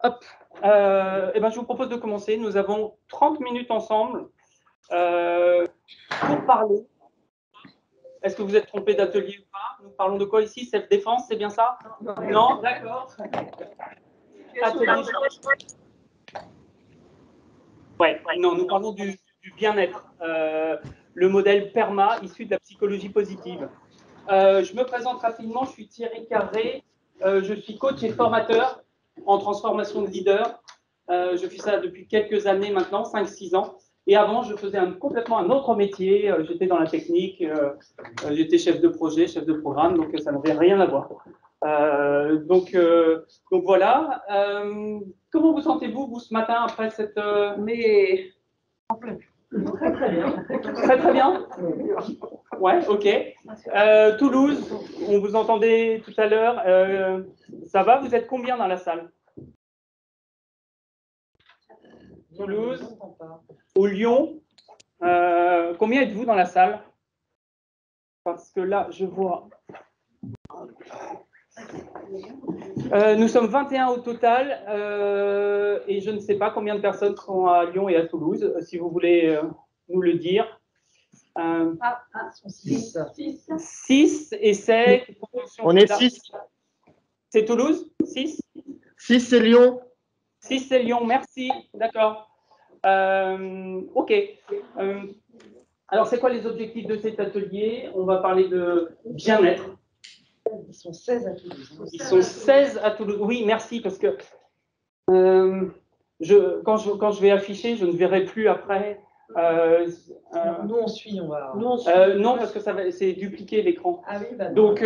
Hop. Eh ben, je vous propose de commencer. Nous avons 30 minutes ensemble pour parler. Est-ce que vous êtes trompé d'atelier ou pas? Nous parlons de quoi ici? Self-défense, c'est bien ça? Non, d'accord. Atelier. Ouais, non, nous parlons du bien-être. Le modèle PERMA issu de la psychologie positive. Je me présente rapidement, je suis Thierry Carré. Je suis coach et formateur en transformation de leader. Je fais ça depuis quelques années maintenant, 5-6 ans. Et avant, je faisais complètement un autre métier. J'étais dans la technique, j'étais chef de projet, chef de programme, donc ça n'avait rien à voir. Donc voilà. Comment vous sentez-vous, vous, ce matin, après cette... Mais en plein. Très très bien. Très très bien. Ouais, ok. Toulouse, on vous entendait tout à l'heure. Ça va? Vous êtes combien dans la salle? Toulouse, au Lyon. Combien êtes-vous dans la salle? Parce que là, je vois. Nous sommes 21 au total et je ne sais pas combien de personnes sont à Lyon et à Toulouse, si vous voulez nous le dire. 6 et c'est... On est 6. C'est Toulouse? 6? 6 c'est Lyon. 6 c'est Lyon, merci, d'accord. Ok. Alors, c'est quoi les objectifs de cet atelier? On va parler de bien-être. Ils sont 16 à Toulouse. Ils sont 16 à Toulouse. Oui, merci, parce que quand je vais afficher, je ne verrai plus après. Nous, on suit, on va... non, parce que c'est dupliquer l'écran. Ah oui, bah donc,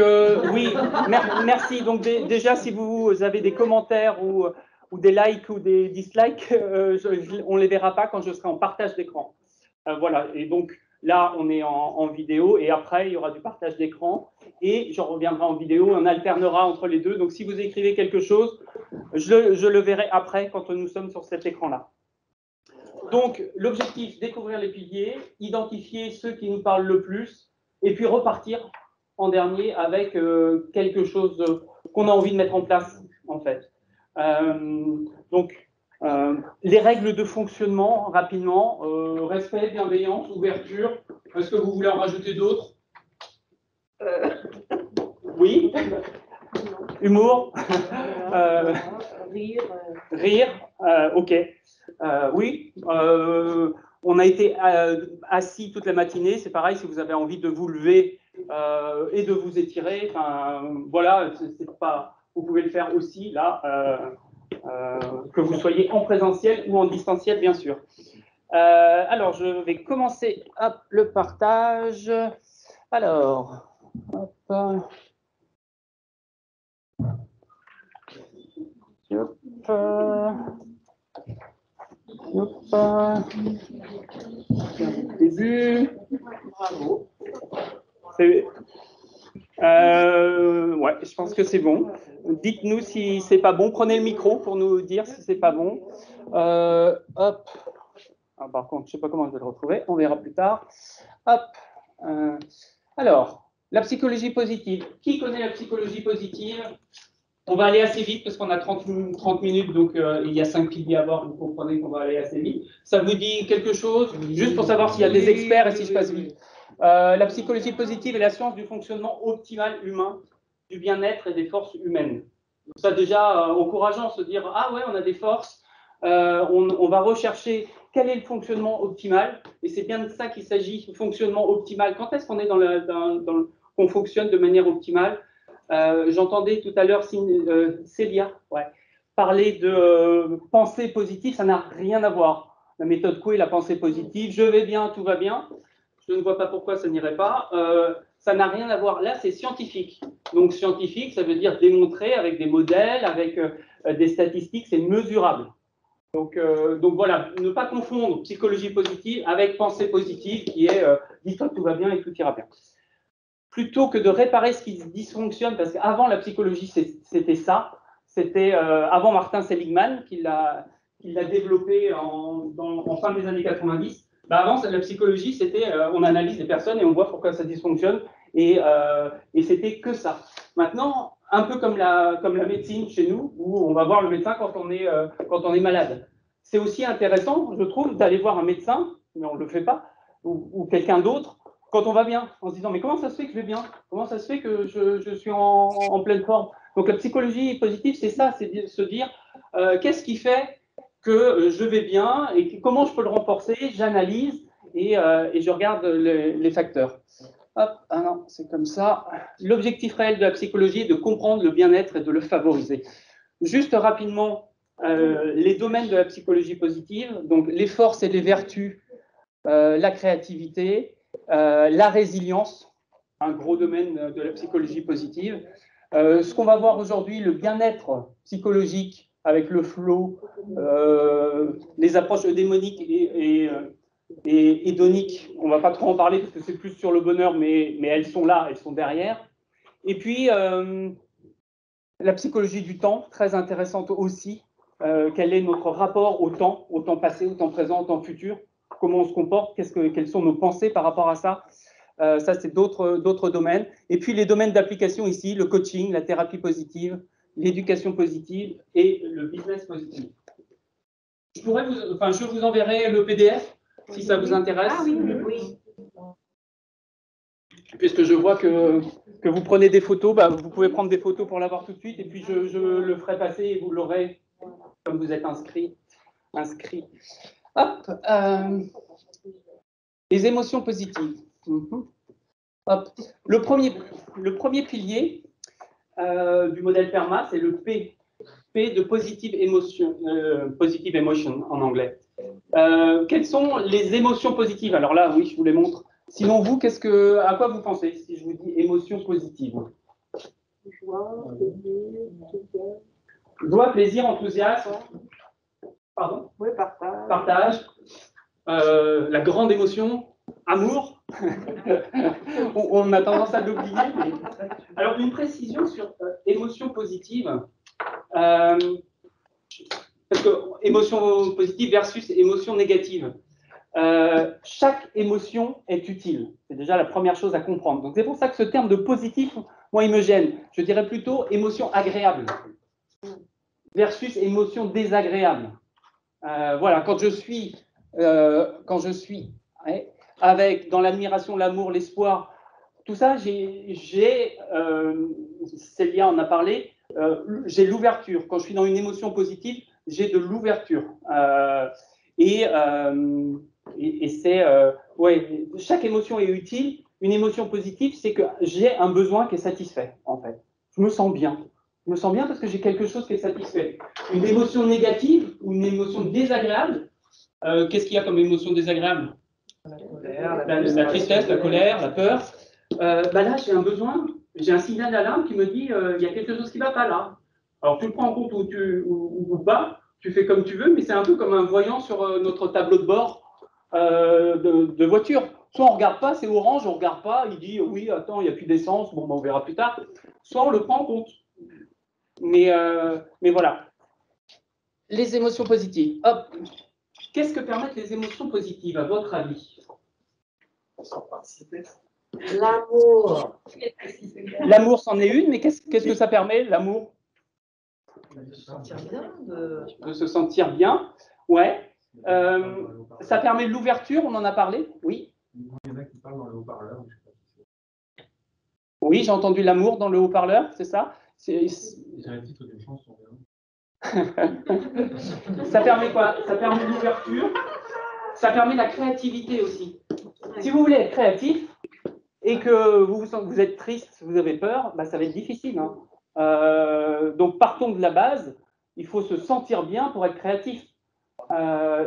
oui, merci. Donc, déjà, si vous avez des commentaires ou des likes ou des dislikes, on ne les verra pas quand je serai en partage d'écran. Voilà, et donc là, on est en vidéo et après, il y aura du partage d'écran et je reviendrai en vidéo, on alternera entre les deux. Donc, si vous écrivez quelque chose, je le verrai après quand nous sommes sur cet écran-là. Donc, l'objectif, découvrir les piliers, identifier ceux qui nous parlent le plus et puis repartir en dernier avec quelque chose qu'on a envie de mettre en place, en fait. Donc, les règles de fonctionnement, rapidement, respect, bienveillance, ouverture. Est-ce que vous voulez en rajouter d'autres? Oui. Humour. Rire. Ok. Oui. On a été assis toute la matinée. C'est pareil, si vous avez envie de vous lever et de vous étirer, voilà, c'est pas, vous pouvez le faire aussi là. Que vous soyez en présentiel ou en distanciel, bien sûr. Alors, je vais commencer le partage. Alors, hop. Hop. Hop. Début. Bravo. Ouais, je pense que c'est bon. Dites-nous si c'est pas bon. Prenez le micro pour nous dire si c'est pas bon. Hop. Ah, par contre, je sais pas comment je vais le retrouver. On verra plus tard. Hop. Alors, la psychologie positive. Qui connaît la psychologie positive? On va aller assez vite parce qu'on a 30 minutes, donc il y a 5 piliers à voir. Vous comprenez qu'on va aller assez vite. Ça vous dit quelque chose? Juste pour savoir s'il y a des experts et si je passe vite. La psychologie positive est la science du fonctionnement optimal humain, du bien-être et des forces humaines. Donc ça déjà, encourageant, se dire « Ah ouais, on a des forces, on va rechercher quel est le fonctionnement optimal ?» Et c'est bien de ça qu'il s'agit, fonctionnement optimal. Quand est-ce qu'on est qu'on fonctionne de manière optimale? J'entendais tout à l'heure Célia parler de pensée positive, ça n'a rien à voir. La méthode Coué, la pensée positive, je vais bien, tout va bien. Je ne vois pas pourquoi ça n'irait pas. Ça n'a rien à voir. Là, c'est scientifique. Donc, scientifique, ça veut dire démontrer avec des modèles, avec des statistiques, c'est mesurable. Donc voilà, ne pas confondre psychologie positive avec pensée positive qui est dis-toi que tout va bien et tout ira bien. Plutôt que de réparer ce qui dysfonctionne, parce qu'avant la psychologie, c'était ça. C'était avant Martin Seligman qui l'a développé en fin des années 90. Avant, la psychologie, c'était on analyse les personnes et on voit pourquoi ça dysfonctionne et c'était que ça. Maintenant, un peu comme la médecine chez nous, où on va voir le médecin quand on est malade. C'est aussi intéressant, je trouve, d'aller voir un médecin, mais on ne le fait pas, ou quelqu'un d'autre, quand on va bien, en se disant, mais comment ça se fait que je vais bien? Comment ça se fait que je suis en pleine forme? Donc la psychologie positive, c'est ça, c'est de se dire, qu'est-ce qui fait que je vais bien et comment je peux le renforcer? J'analyse et je regarde les facteurs. Hop, ah non, c'est comme ça. L'objectif réel de la psychologie est de comprendre le bien-être et de le favoriser. Juste rapidement, les domaines de la psychologie positive, donc les forces et les vertus, la créativité, la résilience, un gros domaine de la psychologie positive. Ce qu'on va voir aujourd'hui, le bien-être psychologique avec le flow, les approches eudémoniques et hédoniques, on ne va pas trop en parler parce que c'est plus sur le bonheur, mais elles sont là, elles sont derrière. Et puis, la psychologie du temps, très intéressante aussi. Quel est notre rapport au temps passé, au temps présent, au temps futur? Comment on se comporte? Quelles sont nos pensées par rapport à ça? Ça, c'est d'autres domaines. Et puis, les domaines d'application ici, le coaching, la thérapie positive, l'éducation positive et le business positif. Je vous enverrai le PDF si ça vous intéresse. Ah oui, oui. Puisque je vois que vous prenez des photos, bah, vous pouvez prendre des photos pour l'avoir tout de suite et puis je le ferai passer et vous l'aurez comme vous êtes inscrit. Hop, les émotions positives. Hop. Le premier pilier du modèle PERMA, c'est le P. P de positive emotion en anglais. Quelles sont les émotions positives? Alors là, oui, je vous les montre. Sinon, vous, à quoi vous pensez si je vous dis émotions positives? Joie, plaisir, enthousiasme. Pardon? Oui, partage. Partage. La grande émotion, amour. on a tendance à l'oublier. Mais... Alors, une précision sur émotion positive. Parce que émotion positive versus émotion négative. Chaque émotion est utile. C'est déjà la première chose à comprendre. Donc, c'est pour ça que ce terme de positif, moi, il me gêne. Je dirais plutôt émotion agréable versus émotion désagréable. Voilà, quand je suis avec dans l'admiration, l'amour, l'espoir, tout ça, Célia en a parlé, j'ai l'ouverture. Quand je suis dans une émotion positive, j'ai de l'ouverture. Et c'est, chaque émotion est utile. Une émotion positive, c'est que j'ai un besoin qui est satisfait, en fait. Je me sens bien. Je me sens bien parce que j'ai quelque chose qui est satisfait. Une émotion négative ou une émotion désagréable, qu'est-ce qu'il y a comme émotion désagréable? La colère, la tristesse, la colère, la peur. Là, j'ai un besoin, j'ai un signal d'alarme qui me dit il y a quelque chose qui ne va pas là. Alors, tu le prends en compte ou pas, tu fais comme tu veux, mais c'est un peu comme un voyant sur notre tableau de bord de voiture. Soit on ne regarde pas, c'est orange, on ne regarde pas, il dit oui, attends, il n'y a plus d'essence, bon, on verra plus tard. Soit on le prend en compte. Mais voilà. Les émotions positives. Hop. Qu'est-ce que permettent les émotions positives, à votre avis? l'amour. L'amour, c'en est une, mais qu'est-ce que ça permet, l'amour? De se sentir bien. De se sentir bien, ouais. Ça permet l'ouverture, on en a parlé, oui. Il y en a qui parlent dans le haut-parleur. Oui, j'ai entendu l'amour dans le haut-parleur, c'est ça? C'est un titre d'une chanson. Ça permet quoi? Ça permet l'ouverture, ça permet la créativité aussi. Si vous voulez être créatif et que vous êtes triste, vous avez peur, bah, ça va être difficile. Hein. Donc partons de la base, il faut se sentir bien pour être créatif.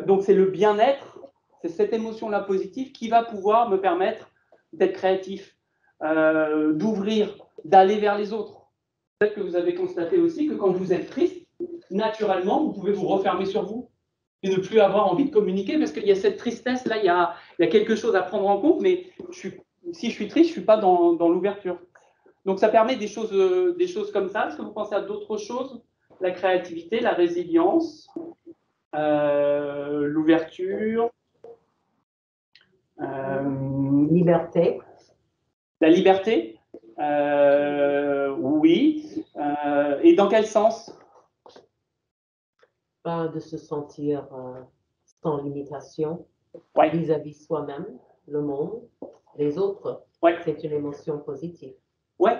Donc c'est le bien-être, c'est cette émotion-là positive qui va pouvoir me permettre d'être créatif, d'ouvrir, d'aller vers les autres. Peut-être que vous avez constaté aussi que quand vous êtes triste, naturellement, vous pouvez vous refermer sur vous et ne plus avoir envie de communiquer parce qu'il y a cette tristesse-là, il y a quelque chose à prendre en compte, mais si je suis triste, je ne suis pas dans l'ouverture. Donc ça permet des choses comme ça. Est-ce que vous pensez à d'autres choses? La créativité, la résilience, l'ouverture, Liberté. la liberté. Oui. Et dans quel sens? De se sentir sans limitation Ouais. vis-à-vis soi-même, le monde, les autres. Ouais. C'est une émotion positive. Ouais.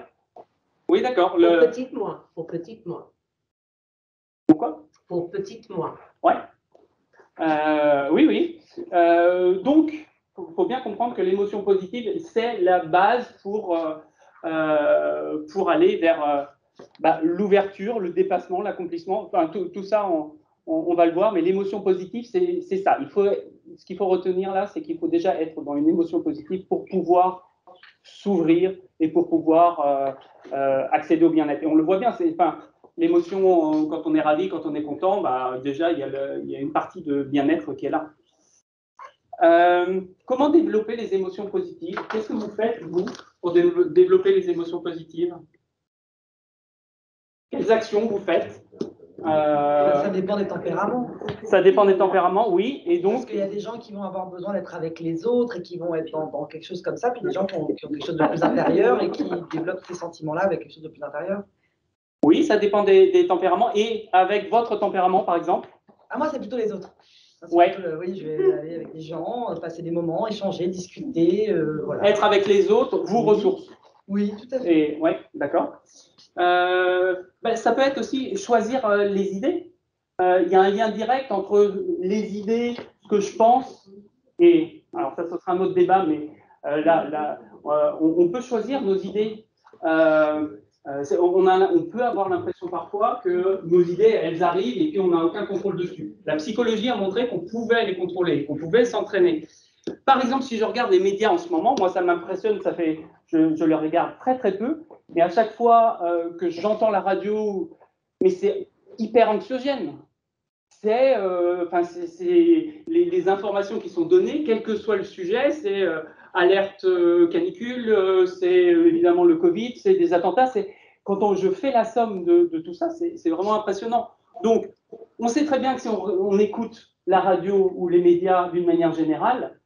Oui, d'accord. Pour petite moi. Pour petite moi. Pourquoi? Pour petite moi. Ouais. Oui, oui. Donc, il faut bien comprendre que l'émotion positive, c'est la base pour aller vers l'ouverture, le dépassement, l'accomplissement. Enfin, tout ça, on va le voir, mais l'émotion positive, c'est ça. Ce qu'il faut retenir là, c'est qu'il faut déjà être dans une émotion positive pour pouvoir s'ouvrir et pour pouvoir accéder au bien-être. Et on le voit bien, l'émotion, quand on est ravi, quand on est content, déjà, il y a une partie de bien-être qui est là. Comment développer les émotions positives? Qu'est-ce que vous faites, vous, pour développer les émotions positives? Quelles actions vous faites? Ça dépend des tempéraments. Ça dépend des tempéraments, oui. Et donc, parce qu'il y a des gens qui vont avoir besoin d'être avec les autres et qui vont être dans quelque chose comme ça, puis des gens qui ont quelque chose de plus intérieur et qui développent ces sentiments-là avec quelque chose de plus intérieur. Oui, ça dépend des tempéraments. Et avec votre tempérament, par exemple? Moi, c'est plutôt les autres. Ouais. Oui, je vais aller avec des gens, passer des moments, échanger, discuter. Voilà. Être avec les autres vous ressource. Oui, tout à fait. Oui, d'accord. Ça peut être aussi choisir les idées. Il y a un lien direct entre les idées, ce que je pense, et alors ça, ce sera un autre débat, mais on peut choisir nos idées. On peut avoir l'impression parfois que nos idées, elles arrivent et puis on n'a aucun contrôle dessus. La psychologie a montré qu'on pouvait les contrôler, qu'on pouvait s'entraîner. Par exemple, si je regarde les médias en ce moment, moi ça m'impressionne, je les regarde très très peu, et à chaque fois que j'entends la radio, mais c'est hyper anxiogène. C'est les informations qui sont données, quel que soit le sujet, c'est alerte canicule, c'est évidemment le Covid, c'est des attentats. Quand je fais la somme de tout ça, c'est vraiment impressionnant. Donc, on sait très bien que si on écoute la radio ou les médias d'une manière générale,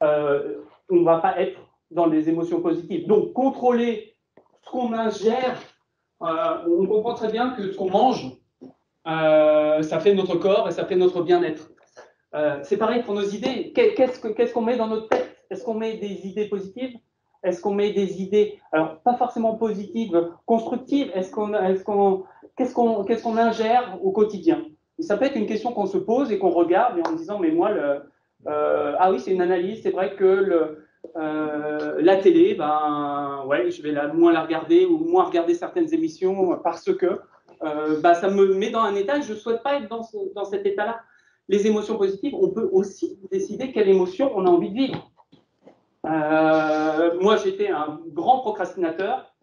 on ne va pas être dans des émotions positives. Donc, contrôler ce qu'on ingère, on comprend très bien que ce qu'on mange, ça fait notre corps et ça fait notre bien-être. C'est pareil pour nos idées. Qu'est-ce qu'on met dans notre tête? Est-ce qu'on met des idées positives? Est-ce qu'on met des idées, alors pas forcément positives, constructives? Qu'est-ce qu'on ingère au quotidien? Et ça peut être une question qu'on se pose et qu'on regarde en disant, mais moi, ah oui, c'est une analyse, c'est vrai que la télé, ouais, je vais moins la regarder ou moins regarder certaines émissions parce que ça me met dans un état et je ne souhaite pas être dans cet état-là. Les émotions positives, on peut aussi décider quelle émotion on a envie de vivre. Moi, j'étais un grand procrastinateur.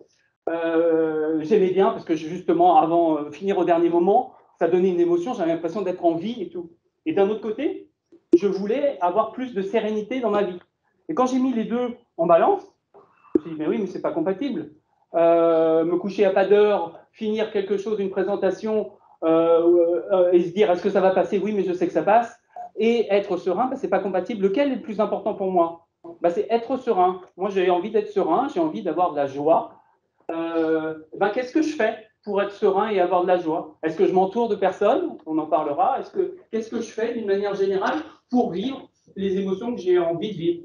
J'aimais bien parce que justement, avant finir au dernier moment, ça donnait une émotion, j'avais l'impression d'être en vie et tout. Et d'un autre côté, je voulais avoir plus de sérénité dans ma vie. Et quand j'ai mis les deux en balance, je me suis dit, mais oui, mais c'est pas compatible. Me coucher à pas d'heure, finir quelque chose, une présentation, et se dire, est-ce que ça va passer? Oui, mais je sais que ça passe. Et être serein, c'est pas compatible. Lequel est le plus important pour moi? C'est être serein. Moi, j'ai envie d'être serein, j'ai envie d'avoir de la joie. Qu'est-ce que je fais pour être serein et avoir de la joie? Est-ce que je m'entoure de personnes? On en parlera. Qu'est-ce que je fais d'une manière générale pour vivre les émotions que j'ai envie de vivre?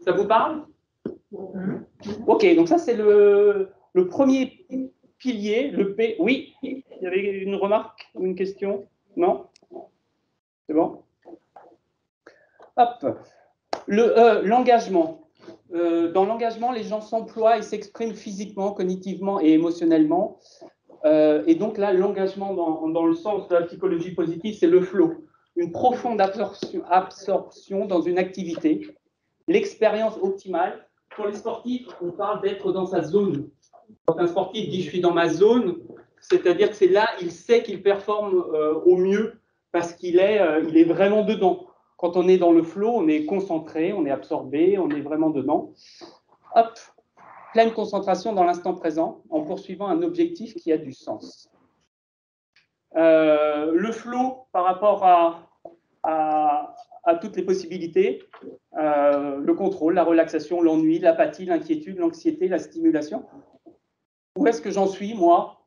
Ça vous parle? Ok, donc ça c'est le premier pilier, le P. Oui, il y avait une remarque ou une question? Non? C'est bon? Hop. L'engagement. Dans l'engagement, les gens s'emploient et s'expriment physiquement, cognitivement et émotionnellement. Et donc là, l'engagement dans le sens de la psychologie positive, c'est le flow. Une profonde absorption dans une activité. L'expérience optimale. Pour les sportifs, on parle d'être dans sa zone. Quand un sportif dit « je suis dans ma zone », c'est-à-dire que c'est là, il sait qu'il performe au mieux parce qu'il est vraiment dedans. Quand on est dans le flow, on est concentré, on est absorbé, on est vraiment dedans. Hop, pleine concentration dans l'instant présent en poursuivant un objectif qui a du sens. Le flow par rapport à à toutes les possibilités, le contrôle, la relaxation, l'ennui, l'apathie, l'inquiétude, l'anxiété, la stimulation. Où est-ce que j'en suis, moi,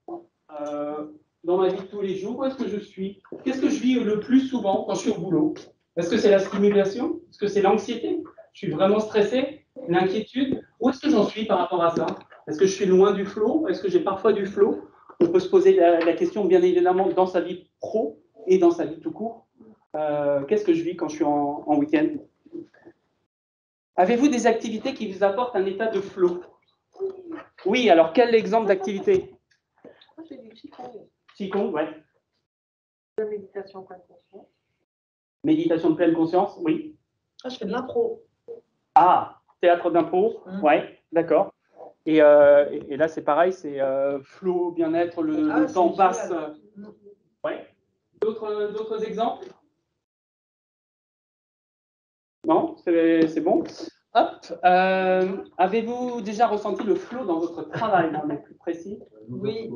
dans ma vie de tous les jours? Où est-ce que je suis? Qu'est-ce que je vis le plus souvent quand je suis au boulot? Est-ce que c'est la stimulation? Est-ce que c'est l'anxiété? Je suis vraiment stressé? L'inquiétude? Où est-ce que j'en suis par rapport à ça? Est-ce que je suis loin du flow? Est-ce que j'ai parfois du flow? On peut se poser la question, bien évidemment, dans sa vie pro et dans sa vie tout court. Qu'est-ce que je vis quand je suis en week-end? Avez-vous des activités qui vous apportent un état de flow? Oui, alors quel exemple d'activité? Moi, j'ai du Qigong. Qigong, ouais. La méditation pleine conscience. Méditation de pleine conscience, oui. Ah, je fais de l'impro. Ah, théâtre d'impro, ouais, d'accord. Et là, c'est pareil, c'est flow, bien-être, le temps passe. Ouais. D'autres exemples? Non, c'est bon. Hop. Avez-vous déjà ressenti le flow dans votre travail, on est plus précis? Oui.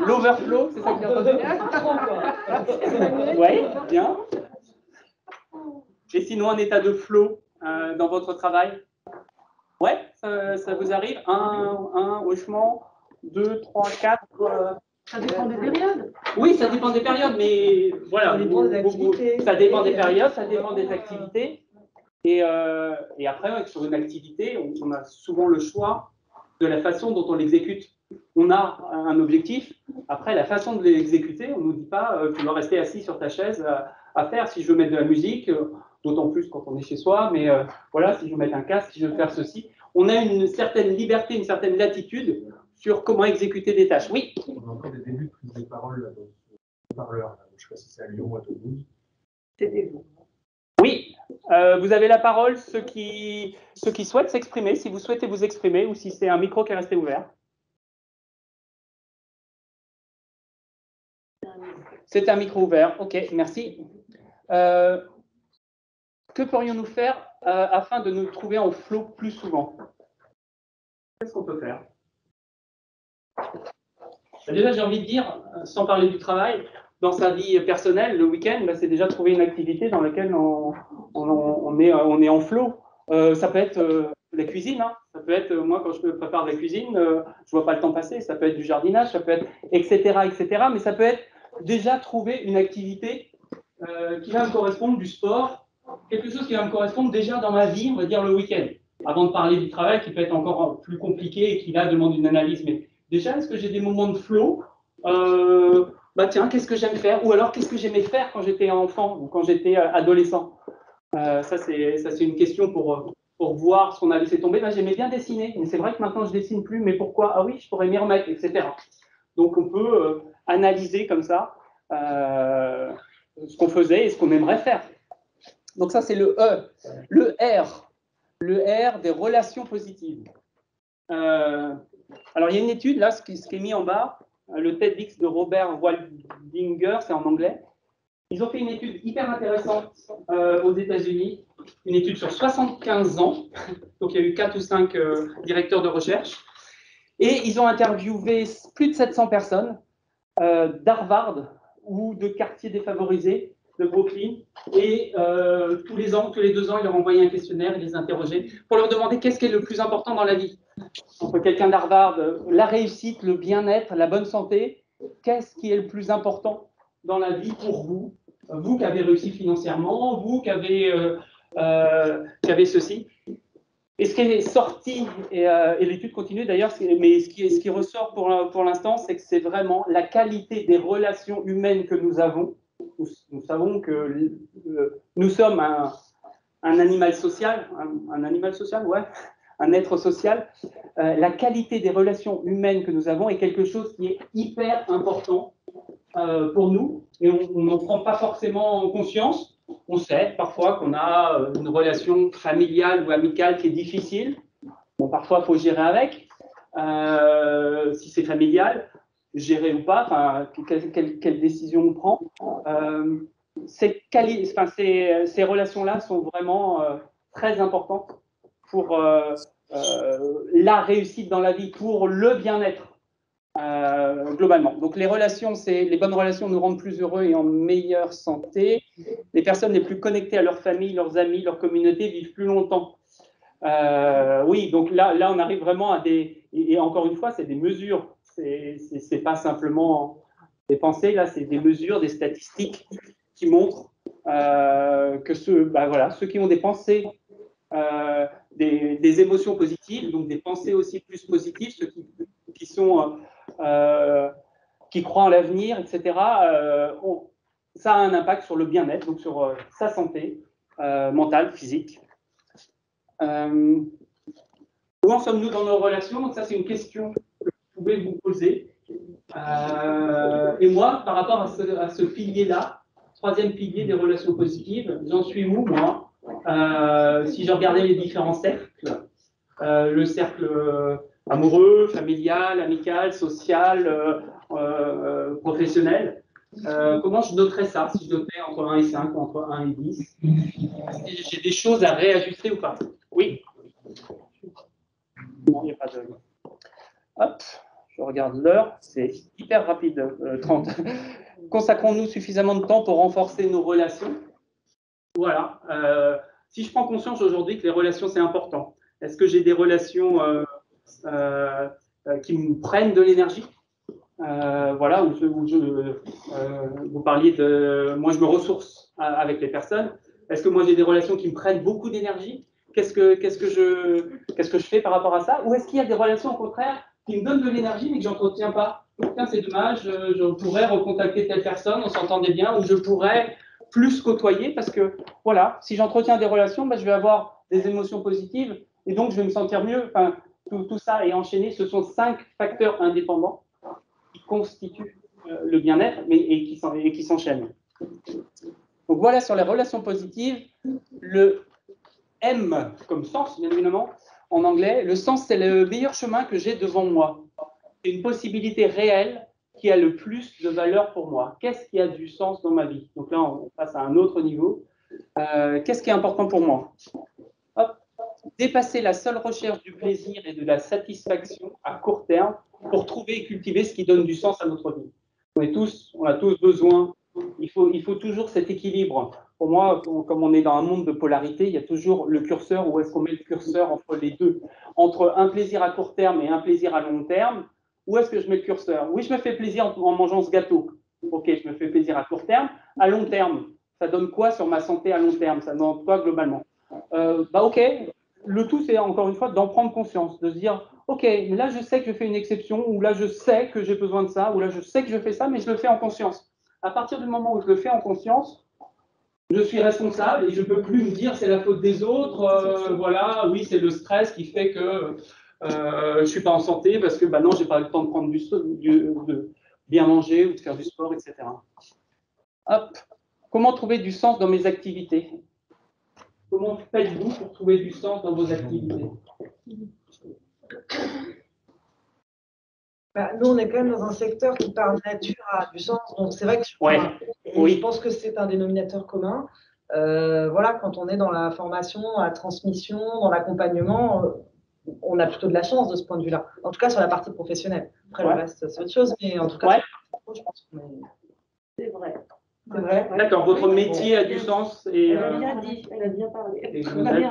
L'overflow, c'est ça que vous avez? Oui, bien. Et sinon, un état de flow dans votre travail? Ouais, ça vous arrive? Un hochement, 2, 3, 4. Ça dépend des périodes. Oui, ça dépend des périodes, mais voilà. Ça dépend des activités. Ça dépend des périodes, ça dépend des activités. Et après, sur une activité, on a souvent le choix de la façon dont on l'exécute. On a un objectif. Après, la façon de l'exécuter, on ne nous dit pas tu dois rester assis sur ta chaise à faire. Si je veux mettre de la musique, d'autant plus quand on est chez soi, mais voilà, si je veux mettre un casque, si je veux faire ceci. On a une certaine liberté, une certaine latitude sur comment exécuter des tâches. Oui. On a encore des débuts de prise de parole là, dans le parleur. Je ne sais pas si c'est à Lyon ou à Toulouse. C'était vous. Oui, vous avez la parole, ceux qui souhaitent s'exprimer, si vous souhaitez vous exprimer ou si c'est un micro qui est resté ouvert. C'est un micro ouvert, ok, merci. Que pourrions-nous faire afin de nous trouver en flow plus souvent? Qu'est-ce qu'on peut faire? Déjà, j'ai envie de dire, sans parler du travail, dans sa vie personnelle, le week-end, c'est déjà trouver une activité dans laquelle on est en flow. Ça peut être la cuisine, hein. Ça peut être, moi, quand je prépare de la cuisine, je vois pas le temps passer. Ça peut être du jardinage, ça peut être, etc., etc. Mais ça peut être déjà trouver une activité qui va me correspondre, du sport, quelque chose qui va me correspondre déjà dans ma vie, on va dire le week-end. Avant de parler du travail, qui peut être encore plus compliqué et qui là demande une analyse. Mais déjà, est-ce que j'ai des moments de flow? Tiens, qu'est-ce que j'aime faire? Ou alors, qu'est-ce que j'aimais faire quand j'étais enfant ou quand j'étais adolescent? Ça, c'est une question pour voir ce qu'on a laissé tomber. J'aimais bien dessiner, mais c'est vrai que maintenant, je ne dessine plus. Mais pourquoi? Ah oui, je pourrais m'y remettre, etc. Donc, on peut analyser comme ça ce qu'on faisait et ce qu'on aimerait faire. Donc, ça, c'est le E. Le R. Le R des relations positives. Alors, il y a une étude, là, ce qui est mis en bas, le TEDx de Robert Waldinger, c'est en anglais. Ils ont fait une étude hyper intéressante aux États-Unis, une étude sur 75 ans, donc il y a eu 4 ou 5 directeurs de recherche, et ils ont interviewé plus de 700 personnes d'Harvard ou de quartiers défavorisés de Brooklyn, et tous les ans, tous les 2 ans, ils leur envoyaient un questionnaire, ils les interrogeaient pour leur demander qu'est-ce qui est le plus important dans la vie. Entre quelqu'un d'Harvard, la réussite, le bien-être, la bonne santé, qu'est-ce qui est le plus important dans la vie pour vous? Vous qui avez réussi financièrement, vous qui avez ceci. Et ce qui est sorti, et l'étude continue d'ailleurs, mais ce qui ressort pour l'instant, c'est que c'est vraiment la qualité des relations humaines que nous avons. Nous savons que nous sommes un animal social, un animal social, ouais, un être social. La qualité des relations humaines que nous avons est quelque chose qui est hyper important pour nous, et on n'en prend pas forcément conscience. On sait parfois qu'on a une relation familiale ou amicale qui est difficile. Bon, parfois, il faut gérer avec. Si c'est familial, gérer ou pas, enfin, quelle décision on prend. Ces relations-là sont vraiment très importantes pour la réussite dans la vie, pour le bien-être. globalement. Donc les relations, les bonnes relations nous rendent plus heureux et en meilleure santé. Les personnes les plus connectées à leur famille, leurs amis, leur communauté vivent plus longtemps. Oui, donc là, on arrive vraiment à des... Et encore une fois, c'est des mesures. C'est pas simplement des pensées, là, c'est des mesures, des statistiques qui montrent que ceux qui ont des pensées, des émotions positives, donc des pensées aussi plus positives, ceux qui croient en l'avenir, etc., ça a un impact sur le bien-être, donc sur sa santé mentale, physique. Où en sommes-nous dans nos relations? Donc ça, c'est une question que vous pouvez vous poser. Et moi, par rapport à ce pilier-là, troisième pilier des relations positives, j'en suis où, moi? Si je regardais les différents cercles, le cercle amoureux, familial, amical, social, professionnel, comment je noterais ça, si je notais entre 1 et 5 ou entre 1 et 10? J'ai des choses à réajuster ou pas? Oui? Non, il n'y a pas de... Hop, je regarde l'heure, c'est hyper rapide, 30. Consacrons-nous suffisamment de temps pour renforcer nos relations? Voilà. Si je prends conscience aujourd'hui que les relations, c'est important, est-ce que j'ai des relations qui me prennent de l'énergie? Voilà, vous parliez de... Moi, je me ressource avec les personnes. Est-ce que moi, j'ai des relations qui me prennent beaucoup d'énergie? Qu'est-ce que je fais par rapport à ça? Ou est-ce qu'il y a des relations, au contraire, qui me donnent de l'énergie, mais que je n'entretiens pas? Tiens, c'est dommage, je pourrais recontacter telle personne, on s'entendait bien, ou je pourrais plus côtoyer, parce que, voilà, si j'entretiens des relations, je vais avoir des émotions positives, et donc je vais me sentir mieux. Enfin, tout ça est enchaîné. Ce sont 5 facteurs indépendants qui constituent le bien-être, et qui s'enchaînent. Donc voilà, sur les relations positives, le M comme sens, bien évidemment, en anglais, le sens, c'est le meilleur chemin que j'ai devant moi. C'est une possibilité réelle qui a le plus de valeur pour moi. Qu'est-ce qui a du sens dans ma vie? Donc là, on passe à un autre niveau. Qu'est-ce qui est important pour moi? Hop. Dépasser la seule recherche du plaisir et de la satisfaction à court terme pour trouver et cultiver ce qui donne du sens à notre vie. On a tous besoin. Il faut toujours cet équilibre. Pour moi, comme on est dans un monde de polarité, il y a toujours le curseur. Où est-ce qu'on met le curseur entre les deux? Entre un plaisir à court terme et un plaisir à long terme, où est-ce que je mets le curseur? Oui, je me fais plaisir en mangeant ce gâteau. Ok, je me fais plaisir à court terme. À long terme, ça donne quoi sur ma santé à long terme? Ça donne quoi globalement? Ok, le tout, c'est encore une fois d'en prendre conscience, de se dire, ok, là, je sais que je fais une exception, ou là, je sais que j'ai besoin de ça, ou là, je sais que je fais ça, mais je le fais en conscience. À partir du moment où je le fais en conscience, je suis responsable et je ne peux plus me dire c'est la faute des autres. Voilà, oui, c'est le stress qui fait que je ne suis pas en santé parce que non, je n'ai pas le temps de prendre de bien manger ou de faire du sport, etc. Hop. Comment trouver du sens dans mes activités? Comment faites-vous pour trouver du sens dans vos activités? Nous, on est quand même dans un secteur qui, par nature, a du sens. Donc, c'est vrai que je pense que c'est un dénominateur commun. Voilà, quand on est dans la formation, la transmission, dans l'accompagnement, on a plutôt de la chance de ce point de vue-là. En tout cas, sur la partie professionnelle. Après, le reste, c'est autre chose. Mais en tout cas, sur la partie pro, je pense qu'on est... C'est vrai. C'est vrai. D'accord, votre métier a du sens. Et, elle a bien dit, elle a bien parlé. Et vous êtes,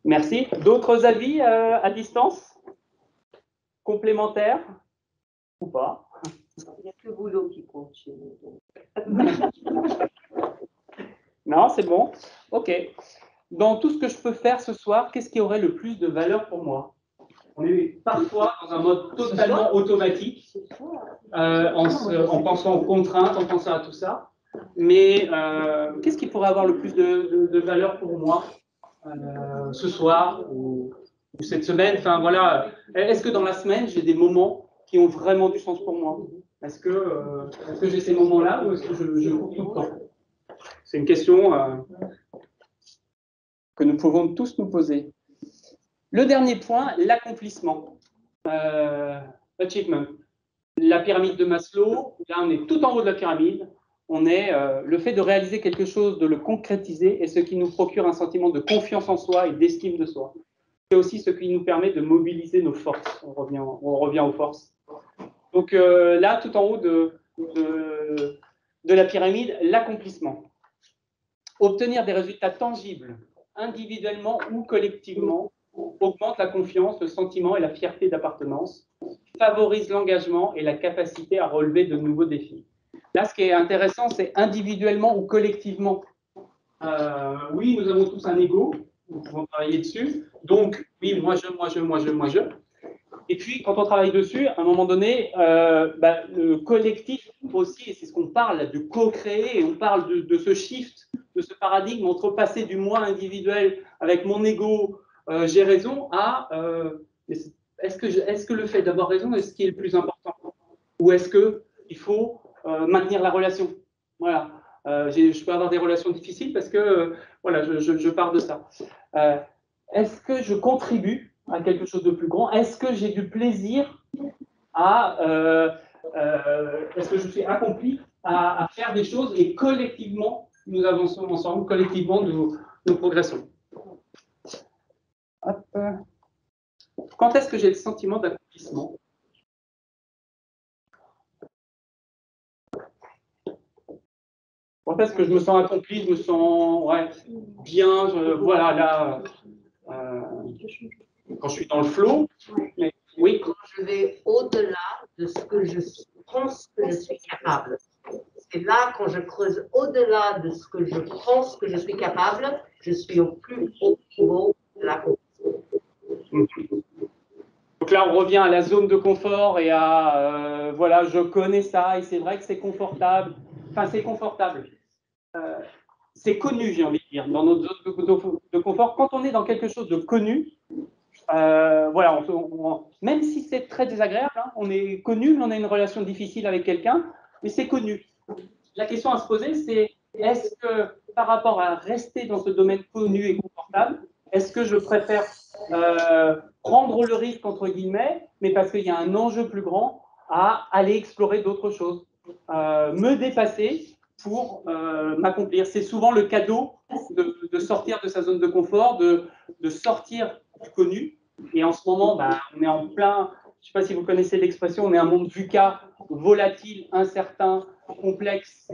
merci. D'autres avis à distance? Complémentaires ou pas? Il n'y a que le boulot qui compte chez nous. Non, c'est bon. Ok. Dans tout ce que je peux faire ce soir, qu'est-ce qui aurait le plus de valeur pour moi? On est parfois dans un mode totalement automatique, en pensant aux contraintes, en pensant à tout ça. Mais qu'est-ce qui pourrait avoir le plus de valeur pour moi ce soir ou cette semaine? Enfin voilà. Est-ce que dans la semaine, j'ai des moments qui ont vraiment du sens pour moi? Est-ce que j'ai ces moments-là ou est-ce que je cours tout le temps? C'est une question que nous pouvons tous nous poser. Le dernier point, l'accomplissement. Achievement. La pyramide de Maslow, là on est tout en haut de la pyramide. On est le fait de réaliser quelque chose, de le concrétiser, et ce qui nous procure un sentiment de confiance en soi et d'estime de soi. c'est aussi ce qui nous permet de mobiliser nos forces. On revient aux forces. Donc là, tout en haut de la pyramide, l'accomplissement. Obtenir des résultats tangibles, individuellement ou collectivement, augmente la confiance, le sentiment et la fierté d'appartenance, favorise l'engagement et la capacité à relever de nouveaux défis. Là, ce qui est intéressant, c'est individuellement ou collectivement. Oui, nous avons tous un ego, nous pouvons travailler dessus. Donc, oui, moi, je. Et puis, quand on travaille dessus, à un moment donné, le collectif aussi, et c'est ce qu'on parle, de co-créer, et on parle de ce shift, de ce paradigme entre passer du moi individuel avec mon ego, j'ai raison, à est-ce que le fait d'avoir raison est ce qui est le plus important? Ou est-ce qu'il faut maintenir la relation? Voilà. Je peux avoir des relations difficiles parce que voilà, je pars de ça. Est-ce que je contribue à quelque chose de plus grand? Est-ce que j'ai du plaisir est-ce que je suis accompli à faire des choses et collectivement, nous avançons ensemble, collectivement, nous progressons. Hop. Quand est-ce que j'ai le sentiment d'accomplissement? Quand est-ce que je me sens accompli, je me sens bien, voilà, là, quand je suis dans le flow. Mais, oui. Quand je vais au-delà de ce que je pense que je suis capable. C'est là, quand je creuse au-delà de ce que je pense que je suis capable, je suis au plus haut niveau de l'accomplissement. Donc là, on revient à la zone de confort et à, voilà, je connais ça et c'est vrai que c'est confortable. Enfin, c'est confortable. C'est connu, j'ai envie de dire, dans notre zone de confort. Quand on est dans quelque chose de connu, voilà, même si c'est très désagréable, hein, on est connu, mais on a une relation difficile avec quelqu'un, mais c'est connu. La question à se poser, c'est est-ce que par rapport à rester dans ce domaine connu et confortable, est-ce que je préfère prendre le risque, entre guillemets, mais parce qu'il y a un enjeu plus grand, à aller explorer d'autres choses, me dépasser pour m'accomplir. C'est souvent le cadeau de sortir de sa zone de confort, de sortir du connu. Et en ce moment, on est en plein, je ne sais pas si vous connaissez l'expression, on est un monde VUCA, volatile, incertain, complexe,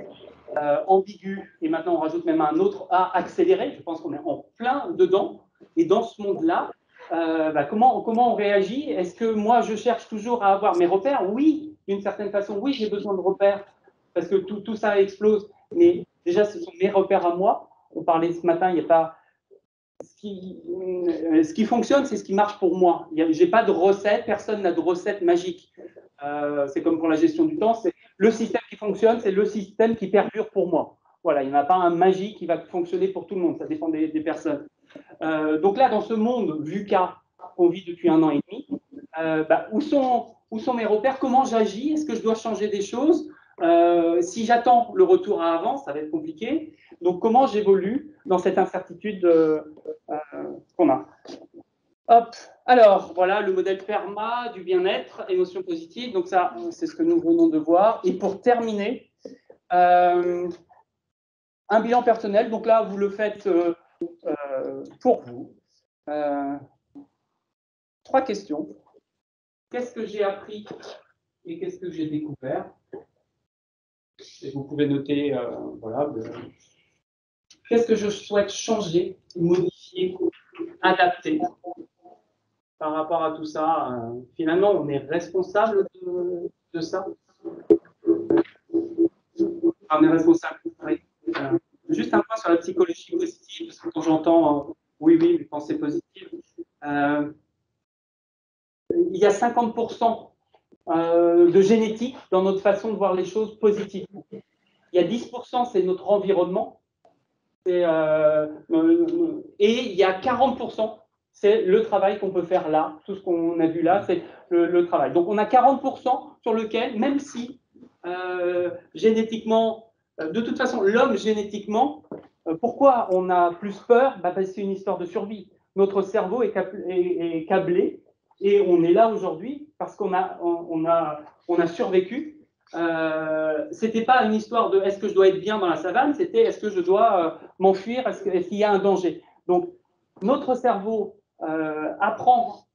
ambigu, et maintenant on rajoute même un autre A, accéléré. Je pense qu'on est en plein dedans. Et dans ce monde-là, comment on réagit? Est-ce que moi, je cherche toujours à avoir mes repères? Oui, d'une certaine façon, oui, j'ai besoin de repères, parce que tout ça explose. Mais déjà, ce sont mes repères à moi. On parlait ce matin, il n'y a pas... Ce qui fonctionne, c'est ce qui marche pour moi. Je n'ai pas de recette, personne n'a de recette magique. C'est comme pour la gestion du temps, c'est le système qui fonctionne, c'est le système qui perdure pour moi. Voilà, il n'y en a pas un magique qui va fonctionner pour tout le monde, ça dépend des personnes. Donc là, dans ce monde VUCA qu'on vit depuis 1 an et demi, où sont mes repères? Comment j'agis? Est-ce que je dois changer des choses? Si j'attends le retour à avant, ça va être compliqué. Donc, comment j'évolue dans cette incertitude qu'on a? Hop. Alors, voilà le modèle PERMA du bien-être, émotion positive. Donc, ça, c'est ce que nous venons de voir. Et pour terminer, un bilan personnel. Donc là, vous le faites pour vous. 3 questions. Qu'est-ce que j'ai appris et qu'est-ce que j'ai découvert? Et vous pouvez noter, voilà. Qu'est-ce que je souhaite changer, modifier, adapter par rapport à tout ça? Finalement, on est responsable de ça. On est responsable. Oui. Juste un point sur la psychologie positive, parce que quand j'entends oui, mais pensée positive, il y a 50% de génétique dans notre façon de voir les choses positives. Il y a 10%, c'est notre environnement. Et il y a 40%, c'est le travail qu'on peut faire là. Tout ce qu'on a vu là, c'est le travail. Donc, on a 40% sur lequel, même si génétiquement, de toute façon, l'homme génétiquement, pourquoi on a plus peur? Parce que c'est une histoire de survie. Notre cerveau est câblé et on est là aujourd'hui parce qu'on a survécu. C'était pas une histoire de est-ce que je dois être bien dans la savane, c'était est-ce que je dois m'enfuir, est-ce qu'il y a un danger. Donc notre cerveau apprend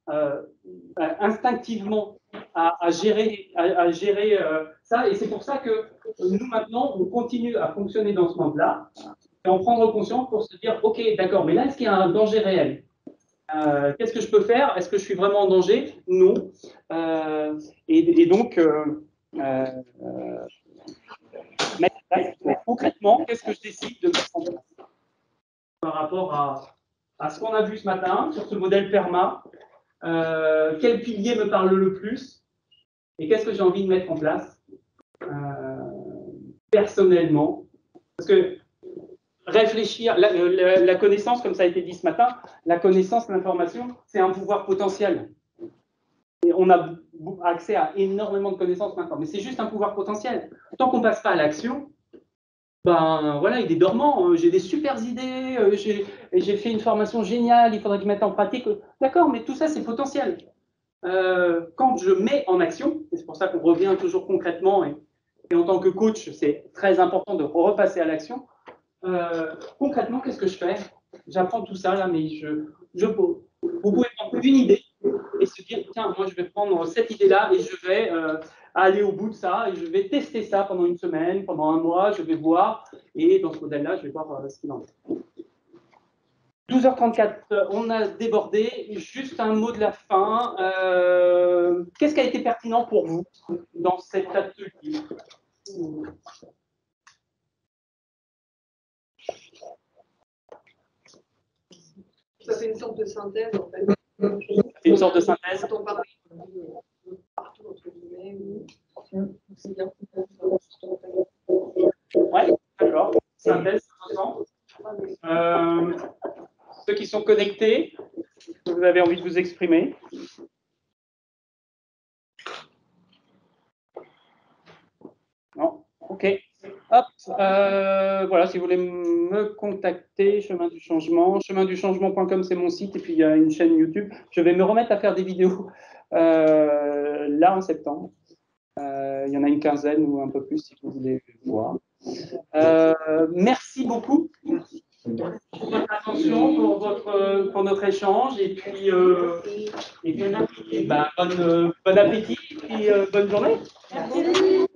instinctivement à gérer ça. Et c'est pour ça que nous, maintenant, on continue à fonctionner dans ce monde-là et en prendre conscience pour se dire, OK, d'accord, mais là, est-ce qu'il y a un danger réel? Qu'est-ce que je peux faire? Est-ce que je suis vraiment en danger? Non. Et donc, concrètement, qu'est-ce que je décide de mettre en place par rapport à ce qu'on a vu ce matin sur ce modèle PERMA? Quel pilier me parle le plus? Et qu'est-ce que j'ai envie de mettre en place personnellement? Parce que réfléchir, la connaissance, comme ça a été dit ce matin, la connaissance, l'information, c'est un pouvoir potentiel. Et on a accès à énormément de connaissances maintenant, mais c'est juste un pouvoir potentiel. Tant qu'on ne passe pas à l'action, ben voilà, il est dormant. J'ai des super idées, j'ai fait une formation géniale, il faudrait que je mette en pratique. D'accord, mais tout ça, c'est potentiel. Quand je mets en action, et c'est pour ça qu'on revient toujours concrètement, et en tant que coach, c'est très important de repasser à l'action. Concrètement, qu'est-ce que je fais? J'apprends tout ça là, mais vous pouvez prendre une idée et se dire, tiens, moi je vais prendre cette idée-là et je vais aller au bout de ça et je vais tester ça pendant une semaine, pendant un mois, je vais voir, et dans ce modèle-là, je vais voir ce qu'il en est. 12h34, on a débordé. Juste un mot de la fin. Qu'est-ce qui a été pertinent pour vous dans cet atelier? Ça fait une sorte de synthèse, en fait. Une sorte de synthèse. Quand on parle partout, entre guillemets. C'est bien. Ouais, d'accord. Synthèse, ceux qui sont connectés, vous avez envie de vous exprimer. Non? Ok. Hop, voilà, si vous voulez me contacter, Chemin du Changement, cheminduchangement.com, c'est mon site, et puis il y a une chaîne YouTube. Je vais me remettre à faire des vidéos là en septembre. Il y en a une quinzaine ou un peu plus si vous voulez voir. Merci beaucoup pour votre attention, pour notre échange, et puis bon appétit, et puis bonne journée. Merci.